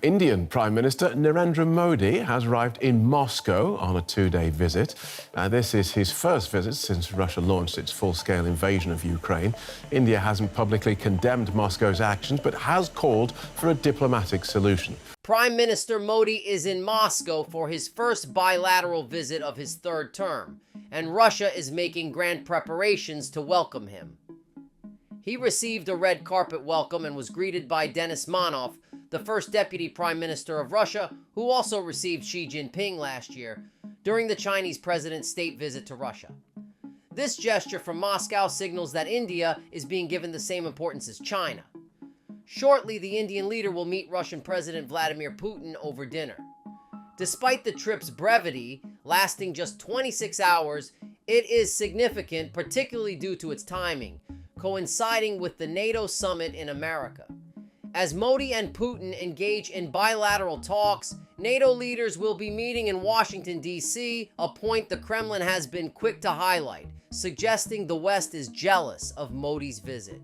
Indian Prime Minister Narendra Modi has arrived in Moscow on a two-day visit. This is his first visit since Russia launched its full-scale invasion of Ukraine. India hasn't publicly condemned Moscow's actions, but has called for a diplomatic solution. Prime Minister Modi is in Moscow for his first bilateral visit of his third term, and Russia is making grand preparations to welcome him. He received a red carpet welcome and was greeted by Dennis Manov, the first deputy prime minister of Russia, who also received Xi Jinping last year during the Chinese president's state visit to Russia. This gesture from Moscow signals that India is being given the same importance as China. Shortly, the Indian leader will meet Russian President Vladimir Putin over dinner. Despite the trip's brevity, lasting just 26 hours, it is significant, particularly due to its timing, coinciding with the NATO summit in America. As Modi and Putin engage in bilateral talks, NATO leaders will be meeting in Washington, D.C., a point the Kremlin has been quick to highlight, suggesting the West is jealous of Modi's visit.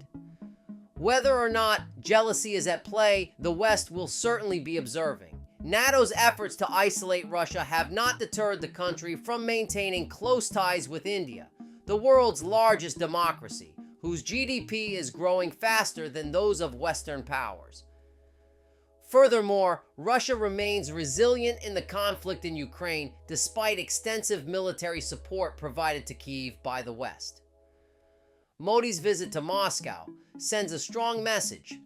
Whether or not jealousy is at play, the West will certainly be observing. NATO's efforts to isolate Russia have not deterred the country from maintaining close ties with India, the world's largest democracy, whose GDP is growing faster than those of Western powers. Furthermore, Russia remains resilient in the conflict in Ukraine despite extensive military support provided to Kyiv by the West. Modi's visit to Moscow sends a strong message.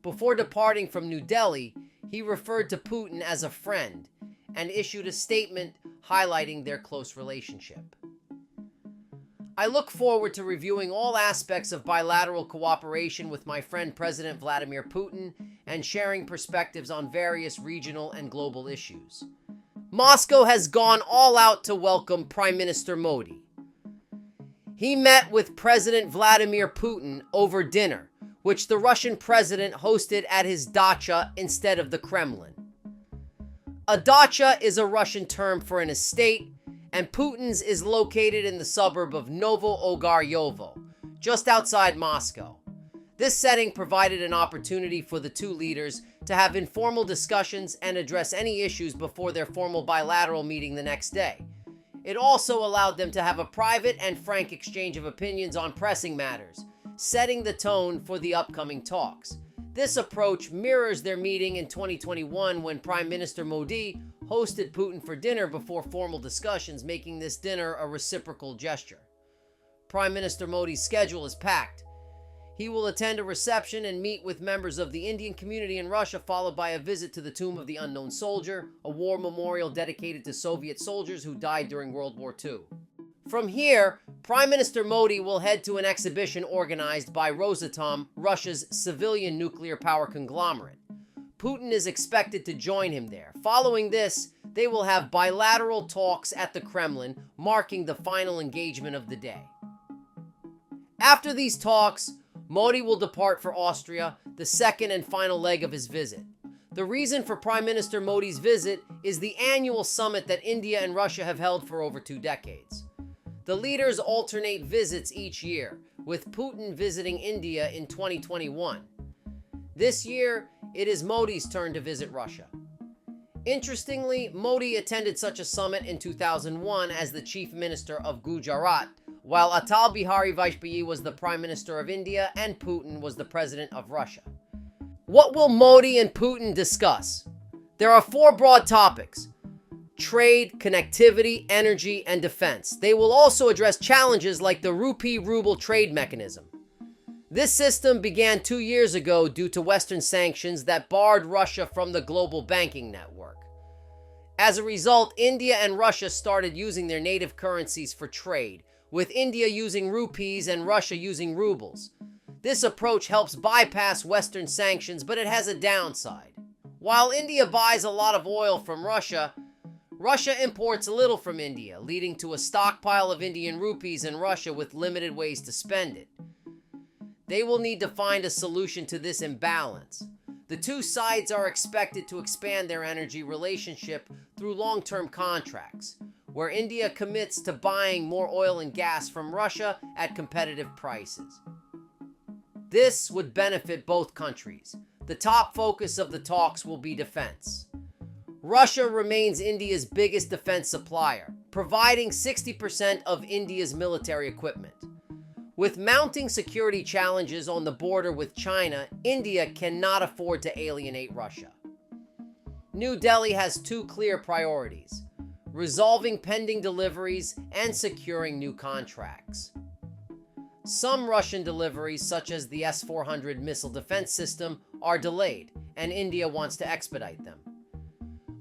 Before departing from New Delhi, he referred to Putin as a friend and issued a statement highlighting their close relationship. I look forward to reviewing all aspects of bilateral cooperation with my friend President Vladimir Putin and sharing perspectives on various regional and global issues. Moscow has gone all out to welcome Prime Minister Modi. He met with President Vladimir Putin over dinner, which the Russian president hosted at his dacha instead of the Kremlin. A dacha is a Russian term for an estate, and Putin's is located in the suburb of Novo-Ogaryovo, just outside Moscow. This setting provided an opportunity for the two leaders to have informal discussions and address any issues before their formal bilateral meeting the next day. It also allowed them to have a private and frank exchange of opinions on pressing matters, setting the tone for the upcoming talks. This approach mirrors their meeting in 2021 when Prime Minister Modi hosted Putin for dinner before formal discussions, making this dinner a reciprocal gesture. Prime Minister Modi's schedule is packed. He will attend a reception and meet with members of the Indian community in Russia, followed by a visit to the Tomb of the Unknown Soldier, a war memorial dedicated to Soviet soldiers who died during World War II. From here, Prime Minister Modi will head to an exhibition organized by Rosatom, Russia's civilian nuclear power conglomerate. Putin is expected to join him there. Following this, they will have bilateral talks at the Kremlin, marking the final engagement of the day. After these talks, Modi will depart for Austria, the second and final leg of his visit. The reason for Prime Minister Modi's visit is the annual summit that India and Russia have held for over 2 decades. The leaders alternate visits each year, with Putin visiting India in 2021. This year, it is Modi's turn to visit Russia. Interestingly, Modi attended such a summit in 2001 as the chief minister of Gujarat, while Atal Bihari Vajpayee was the prime minister of India and Putin was the president of Russia. What will Modi and Putin discuss? There are 4 broad topics: trade, connectivity, energy, and defense. They will also address challenges like the rupee-ruble trade mechanism. This system began 2 years ago due to Western sanctions that barred Russia from the global banking network. As a result, India and Russia started using their native currencies for trade, with India using rupees and Russia using rubles. This approach helps bypass Western sanctions, but it has a downside. While India buys a lot of oil from Russia, Russia imports little from India, leading to a stockpile of Indian rupees in Russia with limited ways to spend it. They will need to find a solution to this imbalance. The two sides are expected to expand their energy relationship through long-term contracts, where India commits to buying more oil and gas from Russia at competitive prices. This would benefit both countries. the top focus of the talks will be defense. Russia remains India's biggest defense supplier, providing 60% of India's military equipment. With mounting security challenges on the border with China, India cannot afford to alienate Russia. New Delhi has two clear priorities: resolving pending deliveries and securing new contracts. Some Russian deliveries, such as the S-400 missile defense system, are delayed, and India wants to expedite them.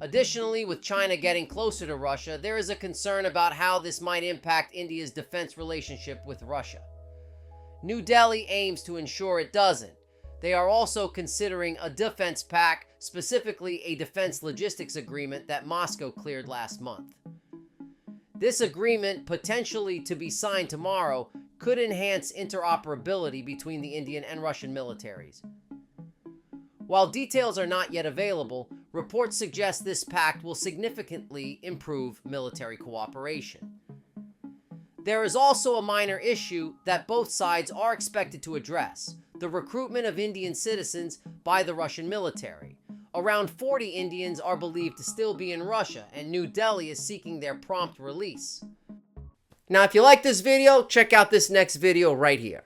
Additionally, with China getting closer to Russia, there is a concern about how this might impact India's defense relationship with Russia. New Delhi aims to ensure it doesn't. They are also considering a defense pact, specifically a defense logistics agreement that Moscow cleared last month. This agreement, potentially to be signed tomorrow, could enhance interoperability between the Indian and Russian militaries. While details are not yet available, reports suggest this pact will significantly improve military cooperation. There is also a minor issue that both sides are expected to address: the recruitment of Indian citizens by the Russian military. Around 40 Indians are believed to still be in Russia, and New Delhi is seeking their prompt release. Now, if you like this video, check out this next video right here.